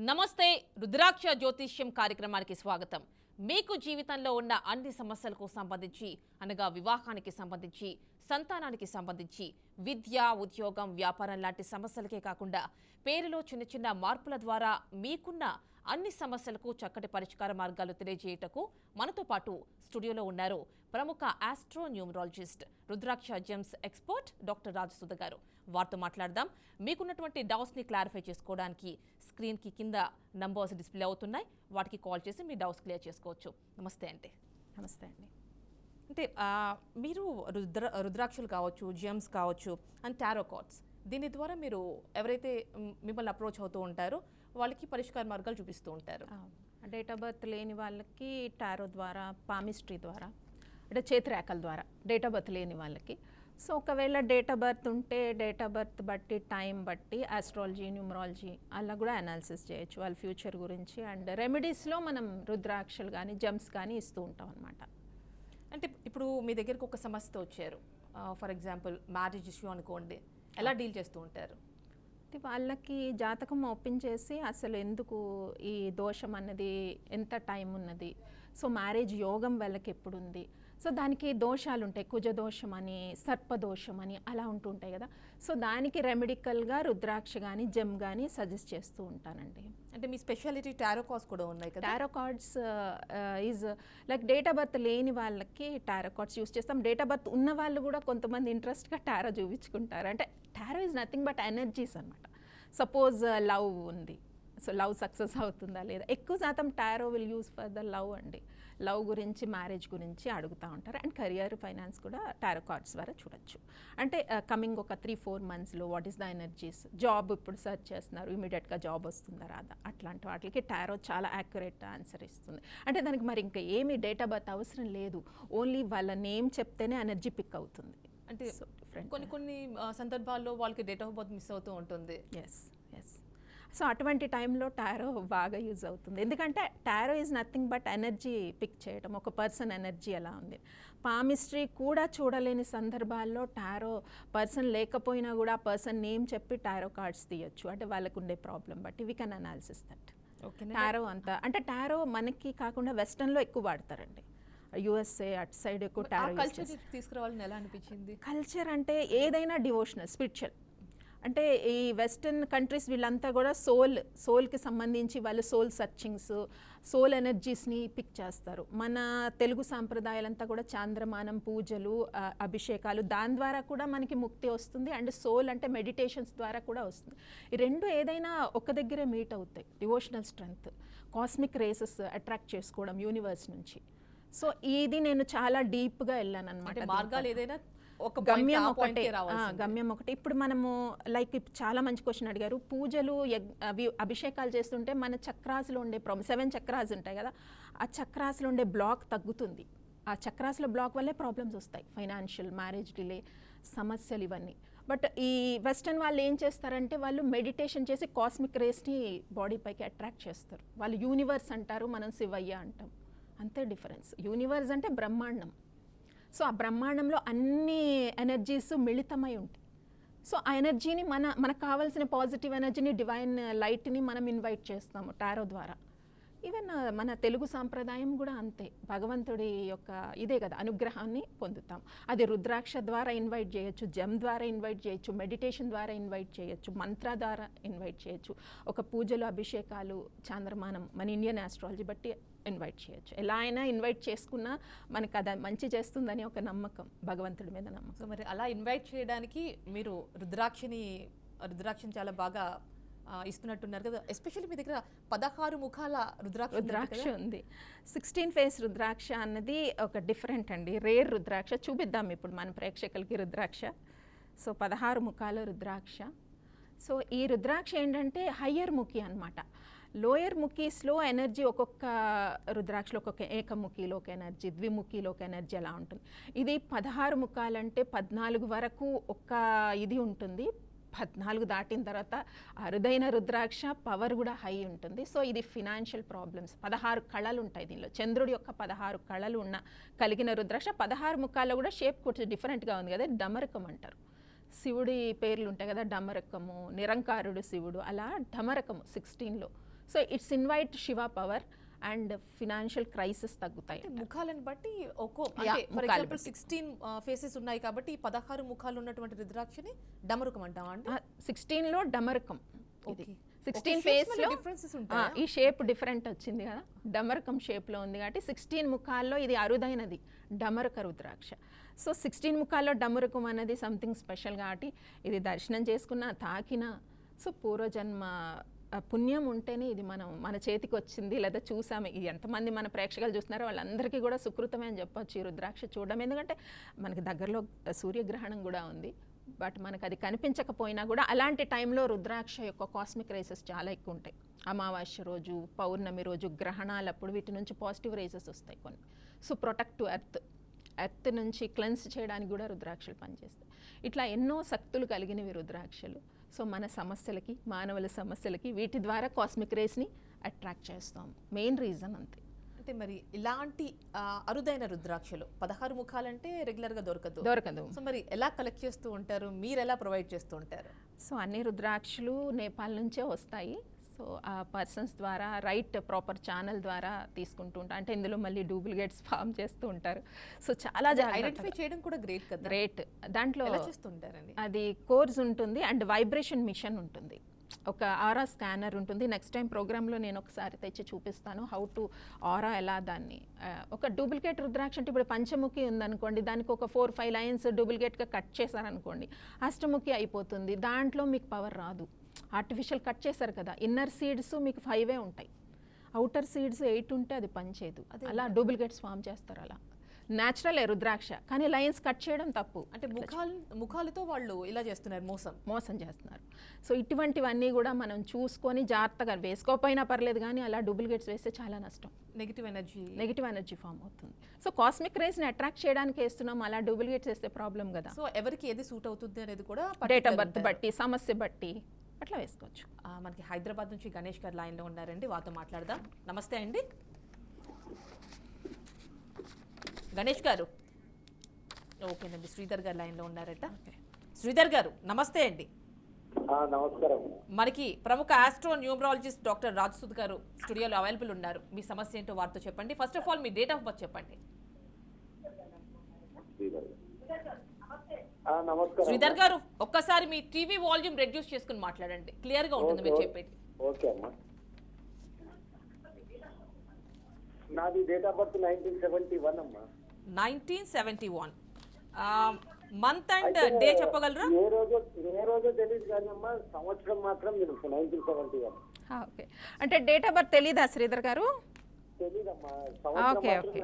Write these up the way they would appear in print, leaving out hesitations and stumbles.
నమస్తే రుద్రాక్ష జ్యోతిష్యం కార్యక్రమానికి స్వాగతం. మీకు జీవితంలో ఉన్న అన్ని సమస్యలకు సంబంధించి అనగా వివాహానికి సంబంధించి, సంతానానికి సంబంధించి, విద్య, ఉద్యోగం, వ్యాపారం లాంటి సమస్యలకే కాకుండా పేరులో చిన్న చిన్న మార్పుల ద్వారా మీకున్న అన్ని సమస్యలకు చక్కటి పరిష్కార మార్గాలు తెలియజేయటకు మనతో పాటు స్టూడియోలో ఉన్నారు ప్రముఖ ఆస్ట్రో న్యూమరాలజిస్ట్, రుద్రాక్ష జెమ్స్ ఎక్స్పర్ట్ డాక్టర్ రాజసుధ గారు. వారితో మాట్లాడదాం. మీకున్నటువంటి డౌట్స్ని క్లారిఫై చేసుకోవడానికి స్క్రీన్కి కింద నంబర్స్ డిస్ప్లే అవుతున్నాయి, వాటికి కాల్ చేసి మీ డౌట్స్ క్లియర్ చేసుకోవచ్చు. నమస్తే అండి. నమస్తే అండి. అంటే మీరు రుద్రాక్షలు కావచ్చు, జెమ్స్ కావచ్చు అండ్ టారో కార్డ్స్, దీని ద్వారా మీరు ఎవరైతే మిమ్మల్ని అప్రోచ్ అవుతూ ఉంటారో వాళ్ళకి పరిష్కార మార్గాలు చూపిస్తూ ఉంటారు. డేట్ ఆఫ్ బర్త్ లేని వాళ్ళకి టారో ద్వారా, పామిస్ట్రీ ద్వారా, అంటే చేతిరేఖల ద్వారా డేట్ ఆఫ్ బర్త్ లేని వాళ్ళకి. సో ఒకవేళ డేట్ ఆఫ్ బర్త్ ఉంటే డేట్ ఆఫ్ బర్త్ బట్టి, టైం బట్టి ఆస్ట్రాలజీ, న్యూమరాలజీ అలా కూడా అనాలిసిస్ చేయొచ్చు వాళ్ళ ఫ్యూచర్ గురించి. అండ్ రెమెడీస్లో మనం రుద్రాక్షలు కానీ జెమ్స్ కానీ ఇస్తూ ఉంటాం అనమాట. అంటే ఇప్పుడు మీ దగ్గరకు ఒక సమస్యతో వచ్చారు, ఫర్ ఎగ్జాంపుల్ మ్యారేజ్ ఇష్యూ అనుకోండి, ఎలా డీల్ చేస్తూ ఉంటారు? వాళ్ళకి జాతకం ఓపెన్ చేసి అసలు ఎందుకు ఈ దోషం అన్నది, ఎంత టైం ఉన్నది, సో మ్యారేజ్ యోగం వాళ్ళకి ఎప్పుడు ఉంది, సో దానికి దోషాలు ఉంటాయి, కుజ దోషం అని, సర్పదోషం అని అలా ఉంటుంటాయి కదా. సో దానికి రెమెడికల్గా రుద్రాక్ష కానీ జెమ్ కానీ సజెస్ట్ చేస్తూ ఉంటానండి. అంటే మీ స్పెషాలిటీ టారో కార్డ్స్ కూడా ఉన్నాయి కదా? Tarot cards is like date of birth లేని వాళ్ళకి టారో కార్డ్స్ యూస్ చేస్తాం. డేట్ ఆఫ్ బర్త్ ఉన్న వాళ్ళు కూడా కొంతమంది ఇంట్రెస్ట్గా టారో చూపించుకుంటారు. అంటే tarot is nothing but energies అనమాట. సపోజ్ లవ్ ఉంది, సో లవ్ సక్సెస్ అవుతుందా లేదా, ఎక్కువ శాతం tarot will use for the love అండి. లవ్ గురించి, మ్యారేజ్ గురించి అడుగుతూ ఉంటారు. అండ్ కెరియర్, ఫైనాన్స్ కూడా టారో కార్డ్స్ ద్వారా చూడొచ్చు. అంటే కమింగ్ ఒక 3-4 మంత్స్లో what is the energies, job ఇప్పుడు సెర్చ్ చేస్తున్నారు, ఇమీడియట్గా జాబ్ వస్తుందా రాదా, అట్లాంటి వాటికి టారో చాలా యాక్యురేట్ ఆన్సర్ ఇస్తుంది. అంటే దానికి మరి ఇంకా ఏమీ డేట్ ఆఫ్ బర్త్ అవసరం లేదు, ఓన్లీ వాళ్ళ నేమ్ చెప్తేనే ఎనర్జీ పిక్ అవుతుంది. అంటే కొన్ని సందర్భాల్లో వాళ్ళకి డేట్ ఆఫ్ బర్త్ మిస్ అవుతూ ఉంటుంది. ఎస్. సో అటువంటి టైంలో టారో బాగా యూజ్ అవుతుంది. ఎందుకంటే tarot is nothing but energy pick చేయడం, ఒక పర్సన్ ఎనర్జీ ఎలా ఉంది. పామిస్ట్రీ కూడా చూడలేని సందర్భాల్లో టారో పర్సన్ లేకపోయినా కూడా పర్సన్ నేమ్ చెప్పి టారో కార్డ్స్ తీయొచ్చు. అంటే వాళ్ళకు ఉండే ప్రాబ్లం బట్టి we can analysis that. Tarot అంతా అంటే టారో మనకి కాకుండా వెస్టర్న్లో ఎక్కువ వాడతారండి. యుఎస్ఏ అటు సైడ్ ఎక్కువ టారో తీసుకురావాలని ఎలా అనిపించింది? కల్చర్ అంటే ఏదైనా డివోషనల్, స్పిరిచువల్. అంటే ఈ వెస్టర్న్ కంట్రీస్ వీళ్ళంతా కూడా సోల్కి సంబంధించి వాళ్ళు సోల్ సర్చింగ్స్, సోల్ ఎనర్జీస్ని పిక్ చేస్తారు. మన తెలుగు సాంప్రదాయాలంతా కూడా చాంద్రమానం, పూజలు, అభిషేకాలు, దాని ద్వారా కూడా మనకి ముక్తి వస్తుంది. అండ్ సోల్ అంటే మెడిటేషన్స్ ద్వారా కూడా వస్తుంది. ఈ రెండు ఏదైనా ఒక దగ్గరే మీట్ అవుతాయి. Devotional strength, cosmic rays attract చేసుకోవడం యూనివర్స్ నుంచి. సో ఇది నేను చాలా డీప్గా వెళ్ళాను అనమాట. మార్గాలు ఏదైనా ఒక గమ్యం ఒకటి. ఇప్పుడు మనము లైక్ చాలా మంచి క్వశ్చన్ అడిగారు. పూజలు, అభిషేకాలు చేస్తుంటే మన చక్రాసులో ఉండే ప్రాబ్లమ్, 7 చక్రాస్ ఉంటాయి కదా, ఆ చక్రాసులో ఉండే బ్లాక్ తగ్గుతుంది. ఆ చక్రాసుల బ్లాక్ వల్లే ప్రాబ్లమ్స్ వస్తాయి, ఫైనాన్షియల్, మ్యారేజ్ డిలే సమస్యలు ఇవన్నీ. బట్ ఈ వెస్టర్న్ వాళ్ళు ఏం చేస్తారంటే వాళ్ళు మెడిటేషన్ చేసి కాస్మిక్ రేస్ని బాడీ పైకి అట్రాక్ట్ చేస్తారు. వాళ్ళు యూనివర్స్ అంటారు, మనం శివయ్య అంటాం, అంతే డిఫరెన్స్. యూనివర్స్ అంటే బ్రహ్మాండం. సో ఆ బ్రహ్మాండంలో అన్ని ఎనర్జీస్ మిళితమై ఉంటాయి. సో ఆ ఎనర్జీని మనకు కావాల్సిన పాజిటివ్ ఎనర్జీని, డివైన్ లైట్ని మనం ఇన్వైట్ చేస్తాము టారో ద్వారా. ఈవెన్ మన తెలుగు సాంప్రదాయం కూడా అంతే, భగవంతుడి యొక్క ఇదే కదా అనుగ్రహాన్ని పొందుతాం. అది రుద్రాక్ష ద్వారా ఇన్వైట్ చేయొచ్చు, జెమ్ ద్వారా ఇన్వైట్ చేయొచ్చు, మెడిటేషన్ ద్వారా ఇన్వైట్ చేయొచ్చు, మంత్ర ద్వారా ఇన్వైట్ చేయొచ్చు, ఒక పూజలు, అభిషేకాలు, చాంద్రమానం, మన ఇండియన్ ఆస్ట్రాలజీ బట్టి ఇన్వైట్ చేయొచ్చు. ఎలా అయినా ఇన్వైట్ చేసుకున్నా మనకు అది మంచి చేస్తుందని ఒక నమ్మకం, భగవంతుడి మీద నమ్మకం. సో మరి అలా ఇన్వైట్ చేయడానికి మీరు రుద్రాక్షని చాలా బాగా ఇస్తున్నట్టున్నారు కదా. ఎస్పెషల్లీ మీ దగ్గర 16 ముఖాల రుద్రాక్ష ఉంది. 16 ఫేస్ రుద్రాక్ష అన్నది ఒక డిఫరెంట్ అండి, రేర్ రుద్రాక్ష. చూపిద్దాం ఇప్పుడు మన ప్రేక్షకులకి రుద్రాక్ష. సో 16 ముఖాల రుద్రాక్ష. సో ఈ రుద్రాక్ష ఏంటంటే హయ్యర్ ముఖి అనమాట. లోయర్ ముఖీస్లో ఎనర్జీ ఒక్కొక్క రుద్రాక్షలో ఒక్కొక్క ఏకముఖిలో ఒక ఎనర్జీ, ద్విముఖిలో ఒక ఎనర్జీ అలా ఉంటుంది. ఇది 16 ముఖాలంటే 14 వరకు ఒక ఇది ఉంటుంది. 14 దాటిన తర్వాత అరుదైన రుద్రాక్ష పవర్ కూడా హై ఉంటుంది. సో ఇది ఫినాన్షియల్ ప్రాబ్లమ్స్. 16 కళలు ఉంటాయి దీనిలో, చంద్రుడి యొక్క 16 కళలు కలిగిన రుద్రాక్ష. 16 ముఖాల్లో కూడా షేప్ కొంచెం డిఫరెంట్గా ఉంది కదా, డమరకం అంటారు. శివుడి పేర్లు ఉంటాయి కదా, డమరకము, నిరంకారుడు శివుడు, అలా డమరకము 16లో so it's invite Shiva power and financial crisis తగ్గుతాయి. ముఖాలను బట్టి ఒక్కో Yeah, అంటే ఫర్ ముఖాలు ఎగ్జాంపుల్ 16 ఫేసెస్ ఉన్నాయి కాబట్టి ఈ 16 ముఖాలు ఉన్నటువంటి రుద్రాక్షని డమరుకం అంటామా అండి? 16లో డమరకం ఇది. Okay. 16 Okay, ఫేస్ shapes లో వల్ల differences ఉంటాయా? ఈ షేప్ డిఫరెంట్ వచ్చింది కదా, డమరకం షేప్లో ఉంది కాబట్టి 16 ముఖాల్లో ఇది అరుదైనది డమరక రుద్రాక్ష. సో 16 ముఖాల్లో డమరకం అనేది సంథింగ్ స్పెషల్ కాబట్టి ఇది దర్శనం చేసుకున్న తాకిన సో పూర్వజన్మ పుణ్యం ఉంటేనే ఇది మన చేతికి వచ్చింది లేదా చూసాము. ఇది ఎంతమంది మన ప్రేక్షకులు చూస్తున్నారో వాళ్ళందరికీ కూడా సుకృతమే అని చెప్పొచ్చు ఈ రుద్రాక్ష చూడడం. ఎందుకంటే మనకి దగ్గరలో సూర్యగ్రహణం కూడా ఉంది, బట్ మనకు అది కనిపించకపోయినా కూడా అలాంటి టైంలో రుద్రాక్ష యొక్క కాస్మిక్ రేసెస్ చాలా ఎక్కువ ఉంటాయి. అమావాస్య రోజు, పౌర్ణమి రోజు, గ్రహణాలప్పుడు వీటి నుంచి పాజిటివ్ రేసెస్ వస్తాయి కొన్ని. సో ప్రొటెక్ట్ టు ఎర్త్ నుంచి క్లెన్స్ చేయడానికి కూడా రుద్రాక్షలు పనిచేస్తాయి. ఇట్లా ఎన్నో శక్తులు కలిగినవి రుద్రాక్షలు. సో మన సమస్యలకి, మానవుల సమస్యలకి వీటి ద్వారా కాస్మిక్ రేస్ని అట్రాక్ట్ చేస్తాం. మెయిన్ రీజన్ అంతే. అంటే మరి ఇలాంటి అరుదైన రుద్రాక్షలు 16 ముఖాలంటే రెగ్యులర్ గా దొరకదు. సో మరి ఎలా కలెక్ట్ చేస్తూ ఉంటారు, మీరు ఎలా ప్రొవైడ్ చేస్తూ ఉంటారు? సో అన్ని రుద్రాక్షలు నేపాల్ నుంచే వస్తాయి. సో ఆ పర్సన్స్ ద్వారా రైట్ ప్రాపర్ ఛానల్ ద్వారా తీసుకుంటూ ఉంటారు. అంటే ఇందులో మళ్ళీ డూప్లికేట్స్ ఫామ్ చేస్తూ ఉంటారు. సో చాలా ఐడెంటిఫై చేయడం కూడా గ్రేట్ కదా. గ్రేట్. దాంట్లో ఎలా చేస్తుంటారండి? అది కోర్స్ ఉంటుంది అండ్ వైబ్రేషన్ మిషన్ ఉంటుంది, ఒక ఆరా స్కానర్ ఉంటుంది. నెక్స్ట్ టైం ప్రోగ్రాంలో నేను ఒకసారి తెచ్చి చూపిస్తాను హౌ టు ఆరా ఎలా దాన్ని. ఒక డూప్లికేట్ రుద్రాక్ష అంటే ఇప్పుడు పంచముఖి ఉందనుకోండి, దానికి ఒక 4-5 లైన్స్ డూప్లికేట్గా కట్ చేశారనుకోండి, అష్టముఖి అయిపోతుంది. దాంట్లో మీకు పవర్ రాదు. ఆర్టిఫిషియల్ కట్ చేశారు కదా, ఇన్నర్ సీడ్స్ మీకు 5 ఉంటాయి, అవుటర్ సీడ్స్ 8 ఉంటే అది పనిచేయదు. అలా డూప్లికేట్స్ ఫామ్ చేస్తారు. అలా న్యాచురల్ రుద్రాక్ష కానీ లైన్స్ కట్ చేయడం తప్పు. అంటే ముఖాలతో వాళ్ళు ఇలా చేస్తున్నారు, మోసం చేస్తున్నారు. సో ఇటువంటివన్నీ కూడా మనం చూసుకొని జాగ్రత్తగా వేసుకోకపోయినా పర్లేదు, కానీ అలా డూప్లికేట్స్ వేస్తే చాలా నష్టం. నెగిటివ్ ఎనర్జీ ఫామ్ అవుతుంది. సో కాస్మిక్ రేస్ని అట్రాక్ట్ చేయడానికి వేస్తున్నాం, అలా డూప్లికేట్స్ వేస్తే ప్రాబ్లం కదా. సో ఎవరికి ఏది సూట్ అవుతుంది అనేది కూడా డేట్ ఆఫ్ బర్త్ బట్టి, సమస్య బట్టి అట్లా వేసుకోవచ్చు. మనకి హైదరాబాద్ నుంచి గణేష్ గారు లైన్లో ఉన్నారండి, వారితో మాట్లాడదాం. నమస్తే అండి గణేష్ గారు. ఓకేనండి, శ్రీధర్ గారు లైన్లో ఉన్నారట. శ్రీధర్ గారు నమస్తే అండి. నమస్కారం. మనకి ప్రముఖ ఆస్ట్రో న్యూమరాలజిస్ట్ డాక్టర్ రాజ్సుద్ గారు స్టూడియోలో అవైలబుల్ ఉన్నారు. మీ సమస్య ఏంటో వారితో చెప్పండి. First of all me date of birth చెప్పండి. నమస్కారం శ్రీధర్ గారు, ఒక్కసారి మీ టీవీ వాల్యూమ్ రెడ్యూస్ చేసుకుని మాట్లాడండి, క్లియర్ గా ఉంటుంది మీరు చెప్పేది. ఓకే అమ్మా. నాది డేట్ ఆఫ్ బర్త్ 1971 అమ్మా. 1971 మంత్ అండ్ డే చెప్పగలరా? ఏ రోజు తెలియదు కానీ అమ్మా, సంవత్సరం మాత్రం తెలుసు 1971. ఓకే, అంటే డేట్ ఆఫ్ బర్త్ తెలీదా శ్రీధర్ గారు? తెలీదమ్మా, ఓకే ఓకే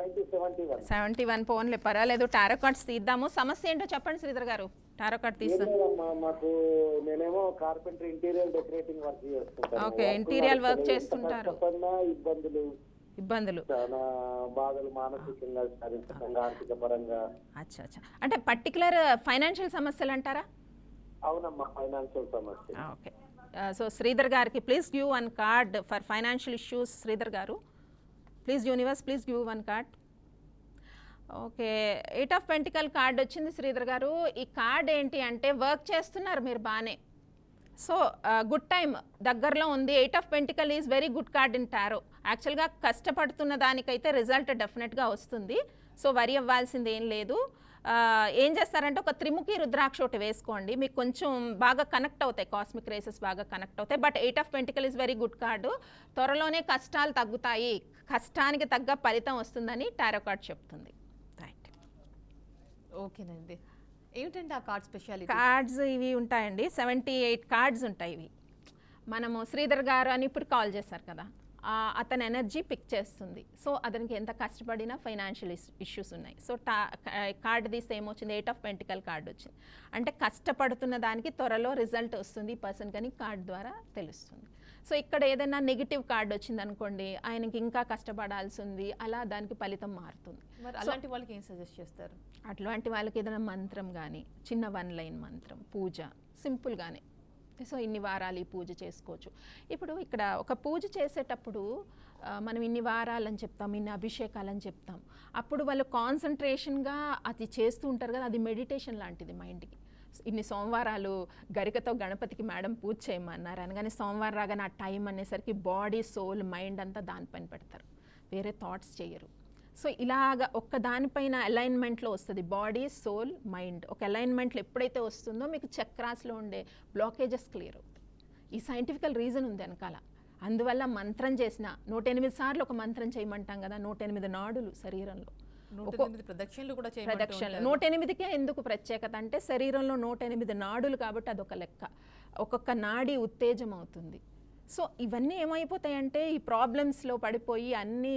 71 పోన్లే పర్వాలేదు. టారో కార్డ్స్ తీద్దాము. సమస్య ఏంటో చెప్పండి శ్రీధర్ గారు. టారో కార్డ్ తీస్తాను. మాకు నేనేమో కార్పెంటర్ ఇంటీరియర్ డెకరేటింగ్ వర్క్ చేస్తుంటాను. ఓకే, ఇంటీరియర్ వర్క్ చేస్తుంటారు. ఇబ్బందులు చాలా బాధలు, మానసికంగా, శారీరకంగా, ఆర్థిక పరంగా. అచ్చా అచ్చా, అంటే పర్టికులర్ ఫైనాన్షియల్ సమస్యలు అంటారా? అవునమ్మా, ఫైనాన్షియల్ సమస్య. ఓకే, సో శ్రీధర్ గారికి please give 1 card for financial issues. Sridhar గారు please universe please give 1 card. Okay, 8 of pentacle card వచ్చింది శ్రీధర్ గారు. ఈ కార్డ్ ఏంటి అంటే వర్క్ చేస్తున్నారు మీరు బాగానే, సో గుడ్ టైం దగ్గరలో ఉంది. 8 of pentacle is very good card in tarot. యాక్చువల్గా కష్టపడుతున్న దానికైతే రిజల్ట్ డెఫినెట్గా వస్తుంది. సో వరి అవ్వాల్సింది ఏం లేదు. ఏం చేస్తారంటే ఒక త్రిముఖి రుద్రాక్ష ఒకటి వేసుకోండి, మీకు కొంచెం బాగా కనెక్ట్ అవుతాయి, కాస్మిక్ రేసెస్ బాగా కనెక్ట్ అవుతాయి. But 8 of pentacle is very good card. త్వరలోనే కష్టాలు తగ్గుతాయి, కష్టానికి తగ్గ ఫలితం వస్తుందని టారో కార్డ్ చెప్తుంది. రైట్, ఓకేనండి. ఏమిటండి ఆ కార్డ్ స్పెషాలిటీ? కార్డ్స్ ఇవి ఉంటాయండి, 78 కార్డ్స్ ఉంటాయి. ఇవి మనము శ్రీధర్ గారు అని ఇప్పుడు కాల్ చేశారు కదా, అతని ఎనర్జీ పిక్ చేస్తుంది. సో అతనికి ఎంత కష్టపడినా ఫైనాన్షియల్ ఇష్యూస్ ఉన్నాయి. సో కార్డు తీస్తే ఏమొచ్చింది? 8 ఆఫ్ పెంటికల్ కార్డు వచ్చింది. అంటే కష్టపడుతున్న దానికి త్వరలో రిజల్ట్ వస్తుంది ఈ పర్సన్ కానీ కార్డు ద్వారా తెలుస్తుంది. సో ఇక్కడ ఏదైనా నెగిటివ్ కార్డు వచ్చింది అనుకోండి, ఆయనకి ఇంకా కష్టపడాల్సి ఉంది, అలా దానికి ఫలితం మారుతుంది. మరి అలాంటి వాళ్ళకి ఏం సజెస్ట్ చేస్తారు? అట్లాంటి వాళ్ళకి ఏదైనా మంత్రం కానీ, చిన్న 1 లైన్ మంత్రం, పూజ సింపుల్గానే. సో ఇన్ని వారాలు ఈ పూజ చేసుకోవచ్చు. ఇప్పుడు ఇక్కడ ఒక పూజ చేసేటప్పుడు మనం ఇన్ని వారాలని చెప్తాం, ఇన్ని అభిషేకాలని చెప్తాం. అప్పుడు వాళ్ళు కాన్సన్ట్రేషన్గా అది చేస్తూ ఉంటారు కదా, అది మెడిటేషన్ లాంటిది మైండ్కి. ఇన్ని సోమవారాలు గరికతో గణపతికి మేడం పూజ చేయమన్నారు అనగానే సోమవారం రాగానే ఆ టైం అనేసరికి బాడీ సోల్ మైండ్ అంతా దానిపైన పెడతారు, వేరే థాట్స్ చేయరు. సో ఇలాగ ఒక్క దానిపైన అలైన్మెంట్లో వస్తుంది, బాడీ సోల్ మైండ్ ఒక అలైన్మెంట్లో ఎప్పుడైతే వస్తుందో మీకు చక్రాస్లో ఉండే బ్లాకేజెస్ క్లియర్ అవుతాయి. ఈ సైంటిఫికల్ రీజన్ ఉంది వెనకాల. అందువల్ల మంత్రం చేసిన 108 సార్లు ఒక మంత్రం చేయమంటాం కదా, 108 నాడులు శరీరంలో, 108 ప్రదక్షిణలు కూడా ప్రదక్షిణలు. 108కే ఎందుకు ప్రత్యేకత అంటే శరీరంలో 108 నాడులు కాబట్టి అదొక లెక్క, ఒక్కొక్క నాడి ఉత్తేజం అవుతుంది. సో ఇవన్నీ ఏమైపోతాయంటే ఈ ప్రాబ్లమ్స్లో పడిపోయి అన్నీ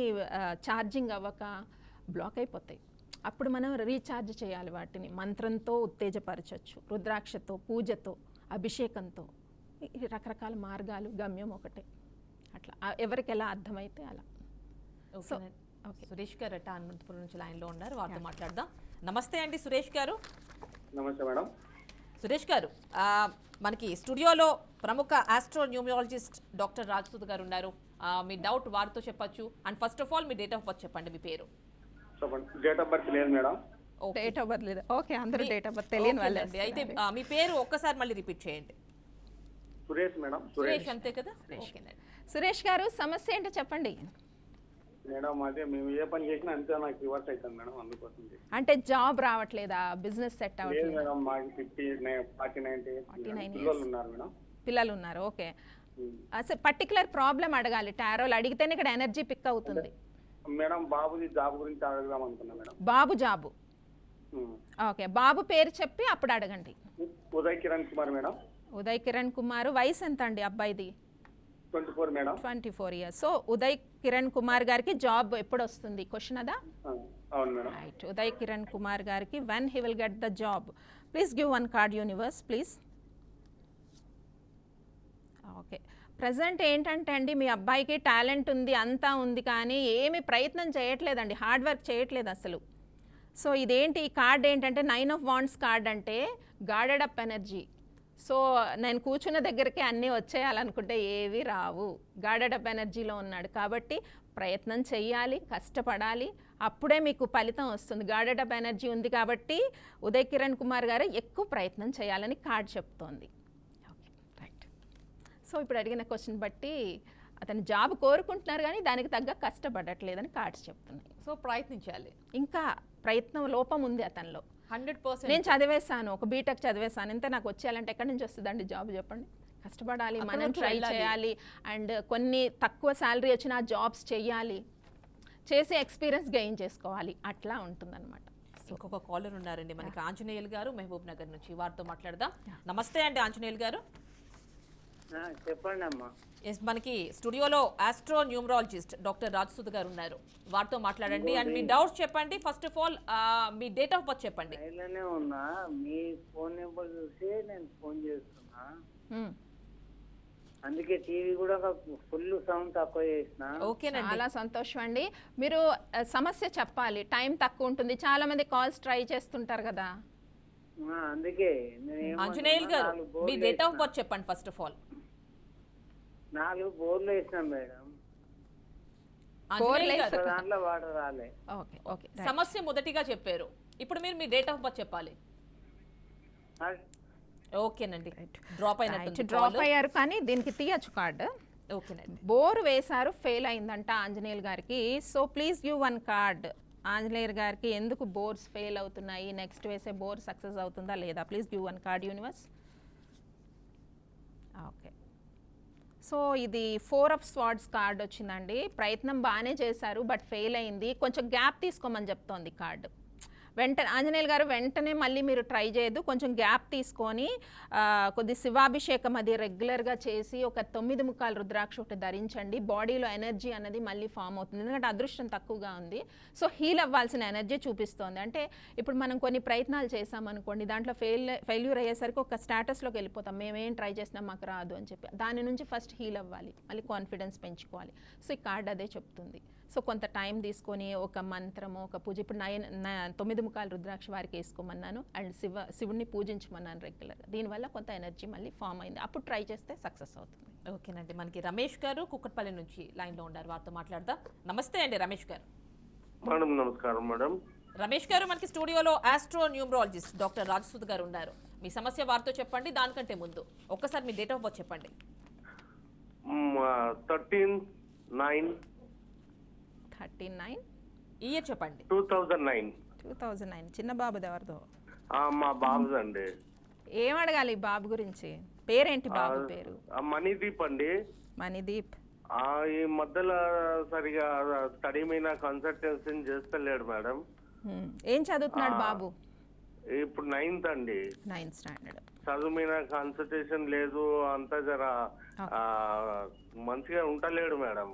ఛార్జింగ్ అవ్వక బ్లాక్ అయిపోతాయి. అప్పుడు మనం రీఛార్జ్ చేయాలి వాటిని, మంత్రంతో ఉత్తేజపరచవచ్చు, రుద్రాక్షతో, పూజతో, అభిషేకంతో, ఈ రకరకాల మార్గాలు, గమ్యం ఒకటే. అట్లా ఎవరికి ఎలా అర్థమైతే అలా. సో ఓకే, సురేష్ గారు అట అనంతపురం నుంచి లైన్లో ఉన్నారు, వారితో మాట్లాడదాం. నమస్తే అండి సురేష్ గారు. నమస్తే మేడం. సురేష్ గారు, మనకి స్టూడియోలో ప్రముఖ ఆస్ట్రో న్యూమరాలజిస్ట్ డాక్టర్ రాజసూద్ గారు ఉన్నారు. మీ డౌట్ వారితో చెప్పొచ్చు. And first of all me date of birth చెప్పండి, మీ పేరు. డేట్ ఆఫ్ బర్త్ లేదు మేడం. డేట్ ఆఫ్ బర్త్ లేదు. ఓకే, అందరూ డేట్ ఆఫ్ బర్త్ తెలియని వాళ్ళే. అయితే మీ పేరు ఒక్కసారి మళ్ళీ రిపీట్ చేయండి. సురేష్ మేడం. సురేష్ అంతే కదా? సురేష్ గారు, సమస్య ఏంటో చెప్పండి. మేడం అదే మేము ఏ పని చేసినా అంతే నాకు రివర్స్ అవుతుంది మేడం, అందుకోసం. అంటే జాబ్ రావట్లేదా, బిజినెస్ సెట్ లేదు అవ్వట్లేదు? మేడం, మాకు 49 పిల్లలు ఉన్నారు మేడం. పిల్లలు ఉన్నారు, ఓకే. అసలు పర్టికులర్ ప్రాబ్లం అడగాలి, టారోలు అడిగితేనే ఇక్కడ ఎనర్జీ పిక్ అవుతుంది. మేడం బాబుది జాబ్ గురించి అడుగుదాం అనుకున్నా మేడం. బాబు జాబు, ఓకే. బాబు పేరు చెప్పి అప్పుడు అడగండి. ఉదయ్ కిరణ్ కుమార్ మేడం. ఉదయ్ కిరణ్ కుమార్. వయసు ఎంత అండి అబ్బాయిది? 24 madam. 24 years. So Uday Kiran Kumar గారికి జాబ్ ఎప్పుడు వస్తుంది క్వశ్చన్ అదా? అవును మేడం. రైట్. ఉదయ్ కిరణ్ కుమార్ గారికి when he will get the job, please give one card universe please. Okay. Present ఏంటంటే అండి, మీ అబ్బాయికి టాలెంట్ ఉంది, అంతా ఉంది, కానీ ఏమి ప్రయత్నం చేయట్లేదండి, హార్డ్ వర్క్ చేయట్లేదు అసలు. సో ఇదేంటి, ఈ కార్డ్ ఏంటంటే 9 of Wands కార్డ్ అంటే గార్డెడ్ అప్ ఎనర్జీ. సో నేను కూర్చున్న దగ్గరికి అన్నీ వచ్చేయాలనుకుంటే ఏవి రావు, గార్డెడ్ అప్ ఎనర్జీలో ఉన్నాడు. కాబట్టి ప్రయత్నం చెయ్యాలి, కష్టపడాలి, అప్పుడే మీకు ఫలితం వస్తుంది. గార్డెడ్ అప్ ఎనర్జీ ఉంది కాబట్టి ఉదయ్ కిరణ్ కుమార్ గారు ఎక్కువ ప్రయత్నం చేయాలని కార్డ్ చెప్తోంది. Okay, right. సో ఇప్పుడు అడిగిన క్వశ్చన్ బట్టి అతను జాబ్ కోరుకుంటున్నారు కానీ దానికి తగ్గ కష్టపడట్లేదని కార్డ్స్ చెప్తున్నాయి. సో ప్రయత్నించాలి, ఇంకా ప్రయత్నం లోపం ఉంది అతనిలో. 100%. నేను చదివేశాను, ఒక బీటెక్ చదివేశాను, ఇంత నాకు వచ్చేయాలంటే ఎక్కడి నుంచి వస్తుందండి జాబ్ చెప్పండి? కష్టపడాలి, మనం ట్రై చేయాలి, అండ్ కొన్ని తక్కువ శాలరీ వచ్చిన జాబ్స్ చేయాలి, చేసి ఎక్స్పీరియన్స్ గెయిన్ చేసుకోవాలి, అట్లా ఉంటుందన్నమాట. ఇంకొక కాలర్ ఉన్నారండి మనకి, ఆంజనేయులు గారు, మహబూబ్ నగర్ నుంచి, వారితో మాట్లాడదాం. నమస్తే అండి ఆంజనేయులు గారు. చెప్పండి అమ్మా. ఎస్, మనకి స్టూడియోలో ఆస్ట్రో న్యూమరాలజిస్ట్ డాక్టర్ రాజసూద్ గారు ఉన్నారు, వారితో మాట్లాడండి. అండ్ మీ డౌట్స్ చెప్పండి. First of all me date of birth చెప్పండి. లైన్లోనే ఉన్నా, మీ ఫోన్ నెంబర్ చూసి నేను ఫోన్ చేస్తున్నా, అందుకే టీవీ కూడా ఫుల్ సౌండ్ తక్కువ చేసిన. ఓకేనండి, చాలా సంతోషం అండి. మీరు సమస్య చెప్పాలి, టైం తక్కువ ఉంటుంది, చాలా మంది కాల్స్ ట్రై చేస్తుంటారు కదా. అందుకే ఆంజనేయులు గారు మీ డేట్ ఆఫ్ బర్త్ చెప్పండి ఫస్ట్ ఆఫ్ ఆల్. 4 బోర్లు వేసినాం మేడం, దాంట్లో వాటర్ రాలే. ఓకే ఓకే, సమస్య మొదటిగా చెప్పారు, ఇప్పుడు మీరు మీ డేట్ ఆఫ్ బర్త్ చెప్పాలి. ఓకేనండి, డ్రాప్ అయ్యారు కానీ దీనికి తీయచ్చు కార్డు. ఓకేనండి. బోర్ వేశారు, ఫెయిల్ అయిందంట ఆంజనేయులు గారికి. So please give 1 card. Anjaneyulu గారికి ఎందుకు బోర్స్ ఫెయిల్ అవుతున్నాయి, నెక్స్ట్ వేసే బోర్ సక్సెస్ అవుతుందా లేదా, please give 1 card universe. Okay. So ఇది 4 of Swords కార్డ్ వచ్చిందండి. ప్రయత్నం బాగానే చేశారు బట్ ఫెయిల్ అయింది, కొంచెం గ్యాప్ తీసుకోమని చెప్తోంది కార్డు. వెంటనే ఆంజనేయులు గారు వెంటనే మళ్ళీ మీరు ట్రై చేయొద్దు, కొంచెం గ్యాప్ తీసుకొని కొద్ది శివాభిషేకం అది రెగ్యులర్గా చేసి ఒక 9 ముఖాలు రుద్రాక్ష ఒకటి ధరించండి. బాడీలో ఎనర్జీ అనేది మళ్ళీ ఫామ్ అవుతుంది, ఎందుకంటే అదృష్టం తక్కువగా ఉంది. సో హీల్ అవ్వాల్సిన ఎనర్జీ చూపిస్తోంది. అంటే ఇప్పుడు మనం కొన్ని ప్రయత్నాలు చేసామనుకోండి, దాంట్లో ఫెయిల్యూర్ అయ్యేసరికి ఒక స్టేటస్లోకి వెళ్ళిపోతాం, మేమేం ట్రై చేసినా మాకు రాదు అని చెప్పి. దాని నుంచి ఫస్ట్ హీల్ అవ్వాలి, మళ్ళీ కాన్ఫిడెన్స్ పెంచుకోవాలి. సో ఈ కార్డ్ అదే చెప్తుంది. సో కొంత టైం తీసుకొని ఒక మంత్రము, ఒక పూజ, ఇప్పుడు 9 ముఖాలు రుద్రాక్ష వారికి వేసుకోమన్నాను, అండ్ శివుడిని పూజించమన్నాను రెగ్యులర్గా. దీనివల్ల కొంత ఎనర్జీ మళ్ళీ ఫామ్ అయింది, అప్పుడు ట్రై చేస్తే సక్సెస్ అవుతుంది. ఓకేనండి, మనకి రమేష్ గారు కుక్కట్పల్లి నుంచి లైన్లో ఉన్నారు, వారితో మాట్లాడదాం. నమస్తే అండి రమేష్ గారు. మేడం నమస్కారం మేడం. రమేష్ గారు, మనకి స్టూడియోలో ఆస్ట్రో న్యూమరాలజిస్ట్ డాక్టర్ రాజసూద్ గారు ఉన్నారు, మీ సమస్య వారితో చెప్పండి. దానికంటే ముందు ఒక్కసారి మీ డేట్ ఆఫ్ బర్త్ చెప్పండి. 13/9/2009. 39 ఇయర్ చెప్పండి. 2009. చిన్న బాబుది ఎవరిదో? మా బాబుదండి. ఏం అడగాలి బాబు గురించి? పేరేంటి బాబు పేరు? మణిదీప్ అండి. మణిదీప్. ఈ మధ్యలో సరిగా స్టడీ మీద కన్సల్టెన్సీ చేస్తలేడు మేడం. ఏం చదువుతున్నాడు బాబు? ఇప్పుడు 9th అండి. 9th standard. చదువు మీద కాన్సన్ట్రేషన్ లేదు, అంతా జర మంచిగా ఉంటలేడు మేడం.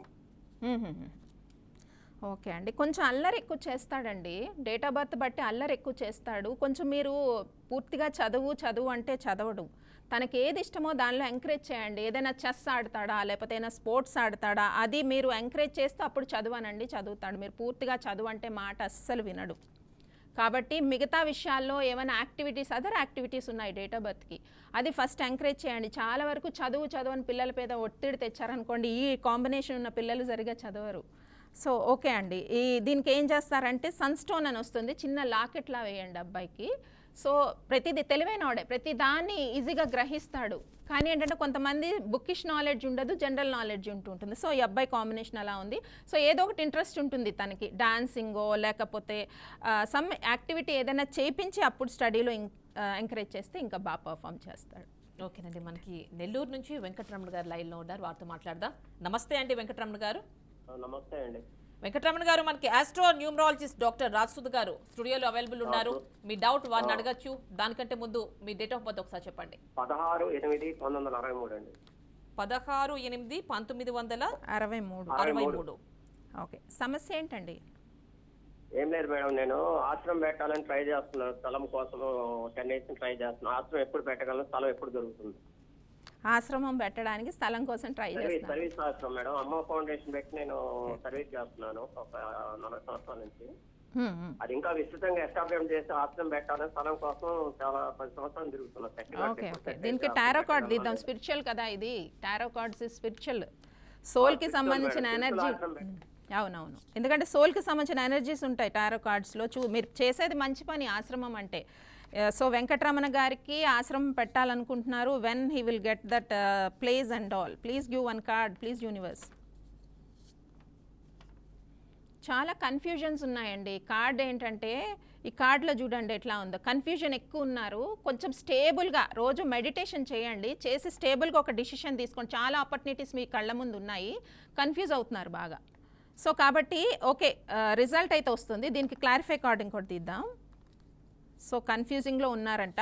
ఓకే అండి, కొంచెం అల్లరి ఎక్కువ చేస్తాడండి. డేట్ ఆఫ్ బర్త్ బట్టి అల్లరి ఎక్కువ చేస్తాడు. కొంచెం మీరు పూర్తిగా చదువు అంటే చదవడు. తనకి ఏది ఇష్టమో దానిలో ఎంకరేజ్ చేయండి. ఏదైనా చెస్ ఆడతాడా, లేకపోతే ఏదైనా స్పోర్ట్స్ ఆడతాడా, అది మీరు ఎంకరేజ్ చేస్తే అప్పుడు చదువనండి, చదువుతాడు. మీరు పూర్తిగా చదువు అంటే మాట అస్సలు వినడు. కాబట్టి మిగతా విషయాల్లో ఏమైనా యాక్టివిటీస్, అదర్ యాక్టివిటీస్ ఉన్నాయి డేట్ ఆఫ్ బర్త్కి, అది ఫస్ట్ ఎంకరేజ్ చేయండి. చాలా వరకు చదువు అని పిల్లల మీద ఒత్తిడి తెచ్చారనుకోండి, ఈ కాంబినేషన్ ఉన్న పిల్లలు సరిగా చదవరు. సో ఓకే అండి, దీనికి ఏం చేస్తారంటే సన్ స్టోన్ అని వస్తుంది, చిన్న లాకెట్లా వేయండి అబ్బాయికి. సో ప్రతిదీ తెలివైనవాడే, ప్రతి దాన్ని ఈజీగా గ్రహిస్తాడు. కానీ ఏంటంటే కొంతమంది బుక్కిష్ నాలెడ్జ్ ఉండదు, జనరల్ నాలెడ్జ్ ఉంటుంది. సో ఈ అబ్బాయి కాంబినేషన్ అలా ఉంది. సో ఏదో ఒకటి ఇంట్రెస్ట్ ఉంటుంది తనకి, డాన్సింగో లేకపోతే సమ్ యాక్టివిటీ ఏదైనా చేయించి అప్పుడు స్టడీలో ఎంకరేజ్ చేస్తే ఇంకా బాగా పర్ఫామ్ చేస్తాడు. ఓకేనండి, మనకి నెల్లూరు నుంచి వెంకటరమణ గారు లైన్లో ఉన్నారు, వారితో మాట్లాడదాం. నమస్తే అండి వెంకటరమణ గారు. నమస్తే అండి. వెంకటరమణ గారు, మనకి ఆస్ట్రో న్యూమరాలజిస్ట్ డాక్టర్ రాజసుధ గారు స్టూడియోలో అవైలబుల్ ఉన్నారు. మీ డౌట్ వారిని అడగచ్చు. దానికంటే ముందు మీ డేట్ ఆఫ్ బర్త్ ఒకసారి చెప్పండి. 16/8/1963 అండి. 16/8/1963. ఓకే, సమస్య ఏంటండి? ఏం లేదు మేడం, నేను ఆశ్రమం పెట్టాలని ట్రై చేస్తున్నాను. స్థలం కోసం 10 years ట్రై చేస్తున్నాను. ఆశ్రమం ఎప్పుడు పెట్టగలను, స్థలం ఎప్పుడు దొరుకుతుంది? ఆశ్రమం పెట్టడానికి స్థలం కోసం ట్రై చేస్తున్నాను. సర్వీస్ ఆశ్రమం మేడం. అమ్మ ఫౌండేషన్ పెట్టి నేను సర్వీస్ చేస్తున్నాను ఒక 4 సంవత్సరాల నుంచి. అది ఇంకా విస్తృతంగా ఎస్టాబ్లిష్ చేసి ఆశ్రమం పెట్టాలని స్థలం కోసం చాలా 10 సంవత్సరాలు తిరుగుతున్నాను. ఓకే, దీనికి టారో కార్డ్ దిద్దాం. స్పిరిచువల్ కదా ఇది, టారో కార్డ్స్ స్పిరిచువల్, సోల్కి సంబంధించిన ఎనర్జీ. అవునవును, ఎందుకంటే సోల్కి సంబంధించిన ఎనర్జీస్ ఉంటాయి టారో కార్డ్స్లో. మీరు చేసేది మంచి పని, ఆశ్రమం అంటే. సో వెంకటరమణ గారికి ఆశ్రమం పెట్టాలనుకుంటున్నారు. When he will get that place and all, please give 1 card please universe. చాలా కన్ఫ్యూజన్స్ ఉన్నాయండి. కార్డ్ ఏంటంటే ఈ కార్డులో చూడండి ఎట్లా ఉందో, కన్ఫ్యూజన్ ఎక్కువ ఉన్నారు. కొంచెం స్టేబుల్గా రోజు మెడిటేషన్ చేయండి, చేసి స్టేబుల్గా ఒక డిసిషన్ తీసుకోండి. చాలా ఆపర్చునిటీస్ మీ కళ్ళ ముందు ఉన్నాయి, కన్ఫ్యూజ్ అవుతున్నారు బాగా. సో కాబట్టి ఓకే, రిజల్ట్ అయితే వస్తుంది. దీనికి క్లారిఫై కార్డ్ ఇంకోటి తీద్దాం. సో కన్ఫ్యూజింగ్లో ఉన్నారంట,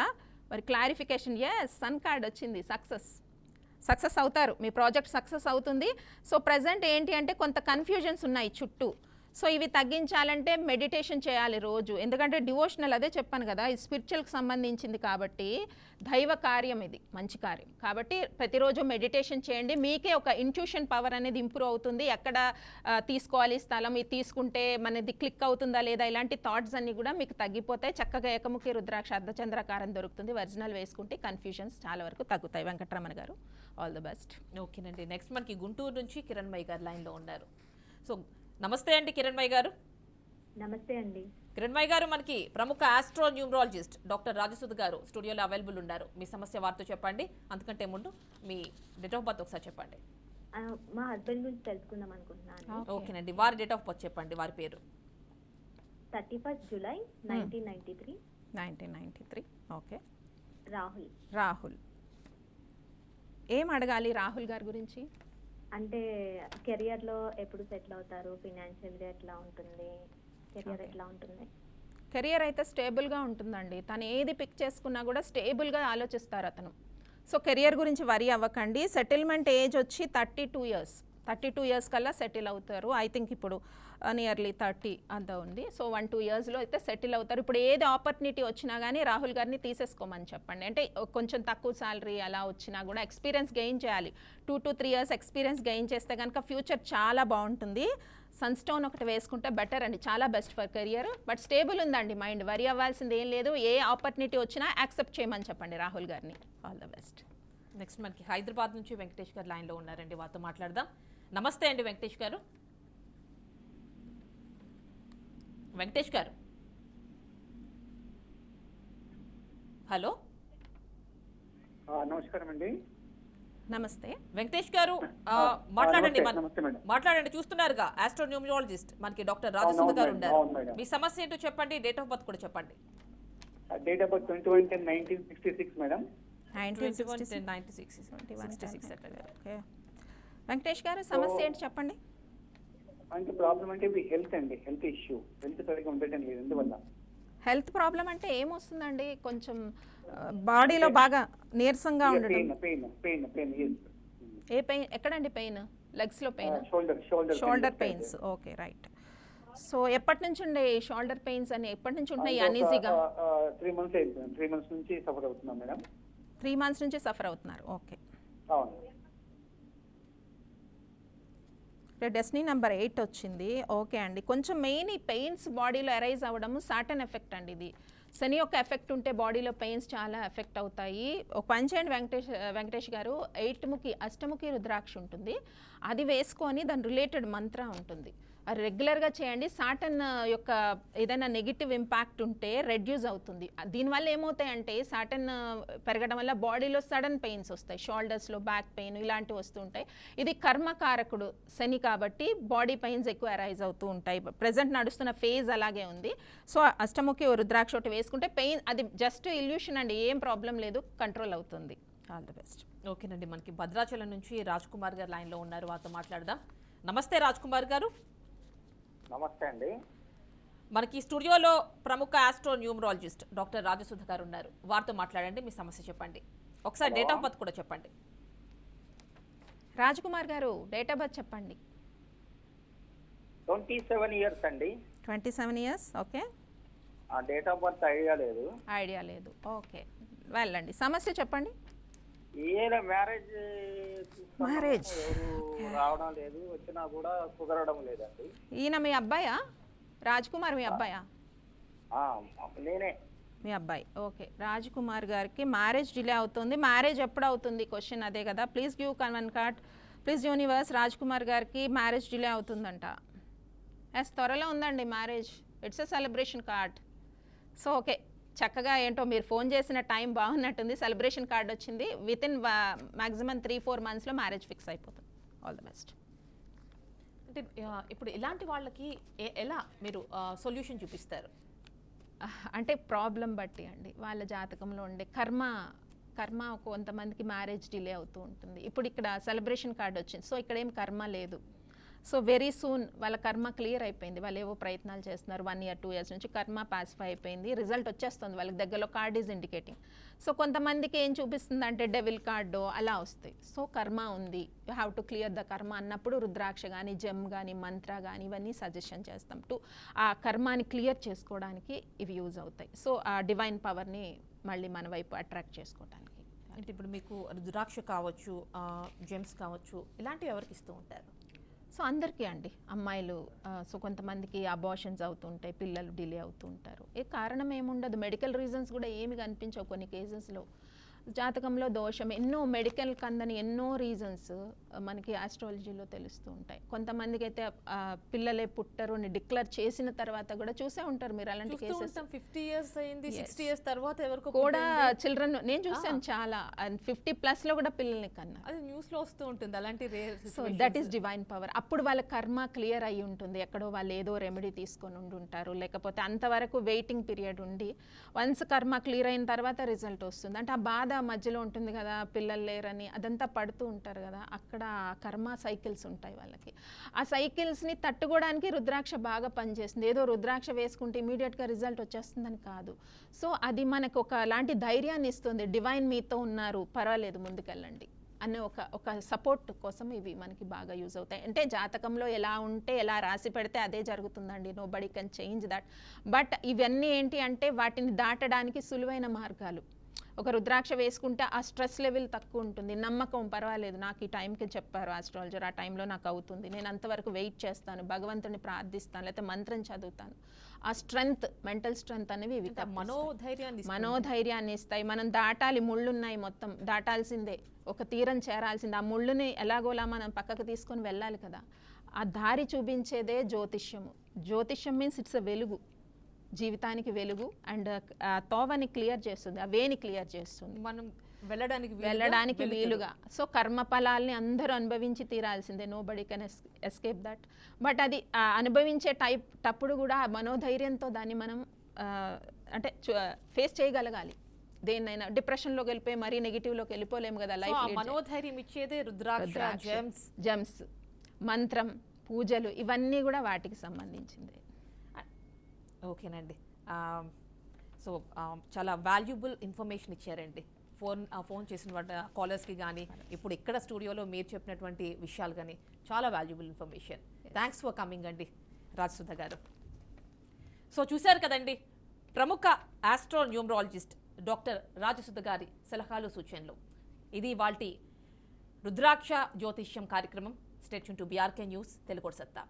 మరి క్లారిఫికేషన్. సన్ కార్డ్ వచ్చింది, సక్సెస్ అవుతారు, మీ ప్రాజెక్ట్ సక్సెస్ అవుతుంది. సో ప్రజెంట్ ఏంటి అంటే కొంత కన్ఫ్యూజన్స్ ఉన్నాయి చుట్టూ. సో ఇవి తగ్గించాలంటే మెడిటేషన్ చేయాలి రోజు. ఎందుకంటే డివోషనల్, అదే చెప్పాను కదా, ఇది స్పిరిచువల్కి సంబంధించింది కాబట్టి దైవ కార్యం, ఇది మంచి కార్యం కాబట్టి ప్రతిరోజు మెడిటేషన్ చేయండి. మీకే ఒక ఇంట్యూషన్ పవర్ అనేది ఇంప్రూవ్ అవుతుంది. ఎక్కడ తీసుకోవాలి స్థలం, ఇది తీసుకుంటే మనది క్లిక్ అవుతుందా లేదా, ఇలాంటి థాట్స్ అన్నీ కూడా మీకు తగ్గిపోతాయి. చక్కగా ఏకముఖి రుద్రాక్ష అర్ధచంద్రాకారం దొరుకుతుంది, ఒరిజినల్ వేసుకుంటే కన్ఫ్యూజన్స్ చాలా వరకు తగ్గుతాయి. వెంకటరమణ గారు, ఆల్ ది బెస్ట్. ఓకేనండి, నెక్స్ట్ మనకి గుంటూరు నుంచి కిరణ్మయ్య గారు లైన్లో ఉన్నారు. సో నమస్తే అండి కిరణ్మయ్య గారు. నమస్తే అండి. కిరణ్మయ్య గారు, మనకి ప్రముఖ ఆస్ట్రో న్యూమరాలజిస్ట్ డాక్టర్ రాజసుధ గారు స్టూడియోలో అవైలబుల్ ఉన్నారు. మీ సమస్య వారితో చెప్పండి. అంతకంటే ముందు మీ డేట్ ఆఫ్ బర్త్ ఒకసారి చెప్పండి. మా హస్బెండ్ గురించి తెలుసుకుందాం అనుకుంటున్నాను. ఓకేనండి, వారి డేట్ ఆఫ్ బర్త్ చెప్పండి, వారి పేరు. 31st July 1993. 1993. ఓకే. రాహుల్. ఏం అడగాలి రాహుల్ గారి గురించి? అంటే కెరియర్ లో ఎప్పుడు సెటిల్ అవుతారు, ఫినాన్షియల్ గా ఎట్లా ఉంటుంది, కెరియర్ ఎట్లా ఉంటుంది? కెరియర్ అయితే స్టేబుల్గా ఉంటుందండి. తను ఏది పిక్ చేసుకున్నా కూడా స్టేబుల్గా ఆలోచిస్తారు అతను. సో కెరియర్ గురించి వరీ అవ్వకండి. సెటిల్మెంట్ ఏజ్ వచ్చి 32 years. 32 years కల్లా సెటిల్ అవుతారు. ఐ థింక్ ఇప్పుడు నియర్లీ 30 అంతా ఉంది. సో 1-2 yearsలో అయితే సెటిల్ అవుతారు. ఇప్పుడు ఏది ఆపర్చునిటీ వచ్చినా కానీ రాహుల్ గారిని తీసేసుకోమని చెప్పండి. అంటే కొంచెం తక్కువ శాలరీ అలా వచ్చినా కూడా ఎక్స్పీరియన్స్ గెయిన్ చేయాలి. 2 to 3 years ఎక్స్పీరియన్స్ గెయిన్ చేస్తే కనుక ఫ్యూచర్ చాలా బాగుంటుంది. సన్ స్టోన్ ఒకటి వేసుకుంటే బెటర్ అండి, చాలా best for career. But stable ఉందండి మైండ్, వరీ అవ్వాల్సింది ఏం లేదు. ఏ ఆపర్చునిటీ వచ్చినా యాక్సెప్ట్ చేయమని చెప్పండి రాహుల్ గారిని. All the best. నెక్స్ట్ మనకి హైదరాబాద్ నుంచి వెంకటేష్ గారు లైన్లో ఉన్నారండి, వారితో మాట్లాడదాం. నమస్తే అండి వెంకటేష్ గారు. వెంకటేష్ గారు, హలో. నమస్కారం అండి. నమస్తే. వెంకటేష్ గారు మాట్లాడండి. నమస్తే మేడం. మాట్లాడండి. చూస్తున్నారుగా ఆస్ట్రో న్యూమరాలజిస్ట్ మనకి డాక్టర్ రాజసుధ గారు ఉన్నారు. మీ సమస్య ఏంటో చెప్పండి, డేట్ ఆఫ్ బర్త్ కూడా చెప్పండి. Date of birth 21/10/1966 madam. 1966. Okay. Venkatesh గారు సమస్య ఏంటి చెప్పండి. అంటే ప్రాబ్లం అంటే ఇది హెల్త్ అండి, హెల్త్ ఇష్యూ. హెల్త్ సరిగ్గా ఉండటం లేదు. ఎందువల్ల? హెల్త్ ప్రాబ్లం అంటే ఏమొస్తుందండి? కొంచెం బాడీలో బాగా నీరసంగా ఉండడం. పెయిన్. ఏ పెయిన్? ఎక్కడండి పెయిన్? లెగ్స్లో pain? Shoulder pains. Okay, right. So ఎప్పటి నుంచి ఉండే షోల్డర్ పెయిన్స్ అని ఎప్పటి నుంచి ఉంటున్నాయి అన్ఈజీగా? 3 months అయిపోయింది. 3 months నుంచి సఫర్ అవుతున్నాం మేడం. 3 months నుంచి సఫర్ అవుతున్నారు. ఓకే. అవును. డెస్టినీ నెంబర్ 8 వచ్చింది. ఓకే అండి. కొంచెం మెయిన్ ఈ పెయిన్స్ బాడీలో అరైజ్ అవ్వడము సాటర్న్ ఎఫెక్ట్ అండి. ఇది శని యొక్క ఎఫెక్ట్ ఉంటే బాడీలో పెయిన్స్ చాలా ఎఫెక్ట్ అవుతాయి. ఒక పని చేయండి వెంకటేష్ గారు, 8 ముఖి అష్టముఖి రుద్రాక్ష ఉంటుంది, అది వేసుకొని దాని రిలేటెడ్ మంత్ర ఉంటుంది, అది రెగ్యులర్గా చేయండి. సాటర్న్ యొక్క ఏదైనా నెగిటివ్ ఇంపాక్ట్ ఉంటే రెడ్యూస్ అవుతుంది. దీనివల్ల ఏమవుతాయంటే సాటర్న్ పెరగడం వల్ల బాడీలో సడన్ పెయిన్స్ వస్తాయి, షోల్డర్స్లో బ్యాక్ పెయిన్ ఇలాంటివి వస్తుంటాయి. ఇది కర్మకారకుడు శని కాబట్టి బాడీ పెయిన్స్ ఎక్కువ అరైజ్ అవుతూ ఉంటాయి. ప్రజెంట్ నడుస్తున్న ఫేజ్ అలాగే ఉంది. సో అష్టముఖి రుద్రాక్ష ఒకటి వేసుకుంటే పెయిన్ అది జస్ట్ ఇల్యూషన్ అండి, ఏం ప్రాబ్లం లేదు, కంట్రోల్ అవుతుంది. All the best. ఓకేనండి. మనకి భద్రాచలం నుంచి రాజ్ కుమార్ గారు లైన్లో ఉన్నారు, వారితో మాట్లాడదాం. నమస్తే రాజ్ కుమార్ గారు. నమస్తే అండి. మనకి స్టూడియోలో ప్రముఖ ఆస్ట్రో న్యూమరాలజిస్ట్ డాక్టర్ రాజసుధ గారు ఉన్నారు, వారితో మాట్లాడండి, మీ సమస్య చెప్పండి. ఒకసారి డేట్ ఆఫ్ బర్త్ కూడా చెప్పండి. రాజ్ కుమార్ గారు డేట్ ఆఫ్ బర్త్ చెప్పండి. 27 years అండి. 27 years. ఓకే. ఆ డేట్ ఆఫ్ బర్త్ ఐడియా లేదు. ఓకే, వెళ్ళండి. సమస్య చెప్పండి. ఈయన మ్యారేజ్ ఎవరు రావడం లేదు, వచ్చినా కూడా కుదరడం లేదండి. ఈయన మీ అబ్బాయా? రాజ్ కుమార్ మీ అబ్బాయా? నేనే. మీ అబ్బాయి. ఓకే. రాజ్ కుమార్ గారికి మ్యారేజ్ డిలే అవుతుంది. మ్యారేజ్ ఎప్పుడు అవుతుంది క్వశ్చన్ అదే కదా. Please give one card. Please universe, Raj Kumar గారికి మ్యారేజ్ డిలే అవుతుందంట. ఎస్, త్వరలో ఉందండి marriage. It's a celebration card. So okay, చక్కగా ఏంటో మీరు ఫోన్ చేసిన టైం బాగున్నట్టుంది, సెలబ్రేషన్ కార్డ్ వచ్చింది. విత్ ఇన్ మ్యాక్సిమం 3-4 monthsలో మ్యారేజ్ ఫిక్స్ అయిపోతుంది. All the best. అంటే ఇప్పుడు ఇలాంటి వాళ్ళకి ఎలా మీరు సొల్యూషన్ చూపిస్తారు? అంటే ప్రాబ్లం బట్టి అండి, వాళ్ళ జాతకంలో ఉండే కర్మ కొంతమందికి మ్యారేజ్ డిలే అవుతూ ఉంటుంది. ఇప్పుడు ఇక్కడ సెలబ్రేషన్ కార్డ్ వచ్చింది, సో ఇక్కడ ఏం కర్మ లేదు. సో వెరీ సూన్ వాళ్ళ కర్మ క్లియర్ అయిపోయింది. వాళ్ళు ఏవో ప్రయత్నాలు చేస్తున్నారు 1 year 2 years నుంచి, కర్మ పాసిఫై అయిపోయింది, రిజల్ట్ వచ్చేస్తుంది వాళ్ళకి, దగ్గరలో కార్డ్ ఈజ్ ఇండికేటింగ్. సో కొంతమందికి ఏం చూపిస్తుంది అంటే డెవిల్ కార్డు అలా వస్తాయి. సో కర్మ ఉంది, you have to clear the కర్మ అన్నప్పుడు రుద్రాక్ష కానీ జెమ్ కానీ మంత్ర కానీ ఇవన్నీ సజెషన్ చేస్తాం టు ఆ కర్మాని క్లియర్ చేసుకోవడానికి ఇవి యూజ్ అవుతాయి. సో ఆ డివైన్ పవర్ని మళ్ళీ మన వైపు అట్రాక్ట్ చేసుకోవడానికి. అంటే ఇప్పుడు మీకు రుద్రాక్ష కావచ్చు, జెమ్స్ కావచ్చు, ఇలాంటివి ఎవరికి ఇస్తూ ఉంటారు? సో అందరికీ అండి, అమ్మాయిలు. సో కొంతమందికి అబార్షన్స్ అవుతుంటాయి, పిల్లలు డిలే అవుతూ ఉంటారు. ఏ కారణం ఏముండదు, మెడికల్ రీజన్స్ కూడా ఏమి కనిపించవు కొన్ని కేసెస్లో. జాతకంలో దోషం, ఎన్నో మెడికల్ కందని ఎన్నో రీజన్స్ మనకి ఆస్ట్రాలజీలో తెలుస్తూ ఉంటాయి. కొంతమందికి అయితే పిల్లలే పుట్టరు అని డిక్లేర్ చేసిన తర్వాత కూడా చూసే ఉంటారు మీరు అలాంటి కేసెస్. 50 years అయింది, 60 years తర్వాత ఎవరికో కూడా చిల్డ్రన్ నేను చూసాను చాలా, 50+ కూడా పిల్లల్ని కన్నా. అది న్యూస్ లో వస్తూ ఉంటుంది అలాంటి rare. So that is divine power. అప్పుడు వాళ్ళ కర్మ క్లియర్ అయ్యి ఉంటుంది, ఎక్కడో వాళ్ళు ఏదో రెమెడీ తీసుకొని ఉంటారు, లేకపోతే అంతవరకు వెయిటింగ్ పీరియడ్ ఉండి వన్స్ కర్మ క్లియర్ అయిన తర్వాత రిజల్ట్ వస్తుంది. అంటే ఆ బాధ మధ్యలో ఉంటుంది కదా, పిల్లలు లేరని అదంతా పడుతూ ఉంటారు కదా, అక్కడ కర్మ సైకిల్స్ ఉంటాయి వాళ్ళకి. ఆ సైకిల్స్ని తట్టుకోవడానికి రుద్రాక్ష బాగా పనిచేస్తుంది. ఏదో రుద్రాక్ష వేసుకుంటే ఇమీడియట్గా రిజల్ట్ వచ్చేస్తుందని కాదు. సో అది మనకు ఒక లాంటి ధైర్యాన్ని ఇస్తుంది, డివైన్ మీతో ఉన్నారు, పర్వాలేదు ముందుకెళ్ళండి అనే ఒక సపోర్ట్ కోసం ఇవి మనకి బాగా యూజ్ అవుతాయి. అంటే జాతకంలో ఎలా ఉంటే ఎలా రాసి పెడితే అదే జరుగుతుందండి, nobody can change that. But ఇవన్నీ ఏంటి అంటే వాటిని దాటడానికి సులువైన మార్గాలు. ఒక రుద్రాక్ష వేసుకుంటే ఆ స్ట్రెస్ లెవెల్ తక్కువ ఉంటుంది, నమ్మకం, పర్వాలేదు నాకు ఈ టైంకి చెప్పారు ఆస్ట్రాలజర్, ఆ టైంలో నాకు అవుతుంది, నేను అంతవరకు వెయిట్ చేస్తాను, భగవంతుని ప్రార్థిస్తాను, లేకపోతే మంత్రం చదువుతాను. ఆ స్ట్రెంగ్త్, మెంటల్ స్ట్రెంగ్త్ అనేవి ఇవి మనోధైర్యాన్ని ఇస్తాయి. మనం దాటాలి, ముళ్ళున్నాయి, మొత్తం దాటాల్సిందే, ఒక తీరం చేరాల్సిందే. ఆ ముళ్ళుని ఎలాగోలా మనం పక్కకు తీసుకొని వెళ్ళాలి కదా, ఆ దారి చూపించేదే జ్యోతిష్యము. జ్యోతిష్యం మీన్స్ ఇట్స్ అ వెలుగు, జీవితానికి వెలుగు, అండ్ తోవని క్లియర్ చేస్తుంది, ఆ వేని క్లియర్ చేస్తుంది. మనం వెళ్ళడానికి వీలుగా. సో కర్మఫలాల్ని అందరూ అనుభవించి తీరాల్సిందే, nobody can escape that. But అది అనుభవించే టప్పుడు కూడా ఆ మనోధైర్యంతో దాన్ని మనం అంటే ఫేస్ చేయగలగాలి. దేన్నైనా డిప్రెషన్లోకి వెళ్ళిపోయి మరీ నెగిటివ్లోకి వెళ్ళిపోలేము కదా. లైఫ్ మనోధైర్యం ఇచ్చేదే రుద్రాక్ష, జెమ్స్, మంత్రం, పూజలు ఇవన్నీ కూడా వాటికి సంబంధించింది. ఓకేనండి. సో చాలా వాల్యుబుల్ ఇన్ఫర్మేషన్ ఇచ్చారండి. ఫోన్ చేసిన కాలర్స్కి కానీ ఇప్పుడు ఇక్కడ స్టూడియోలో మీరు చెప్పినటువంటి విషయాలు కానీ చాలా valuable information. Thanks for coming అండి రాజసుధ గారు. సో చూశారు కదండి, ప్రముఖ ఆస్ట్రో న్యూమరాలజిస్ట్ డాక్టర్ రాజసుధ గారి సలహాలు సూచనలు. ఇది వాల్టి రుద్రాక్ష జ్యోతిష్యం కార్యక్రమం. Stay tune to BRK news Telugu సత్తా.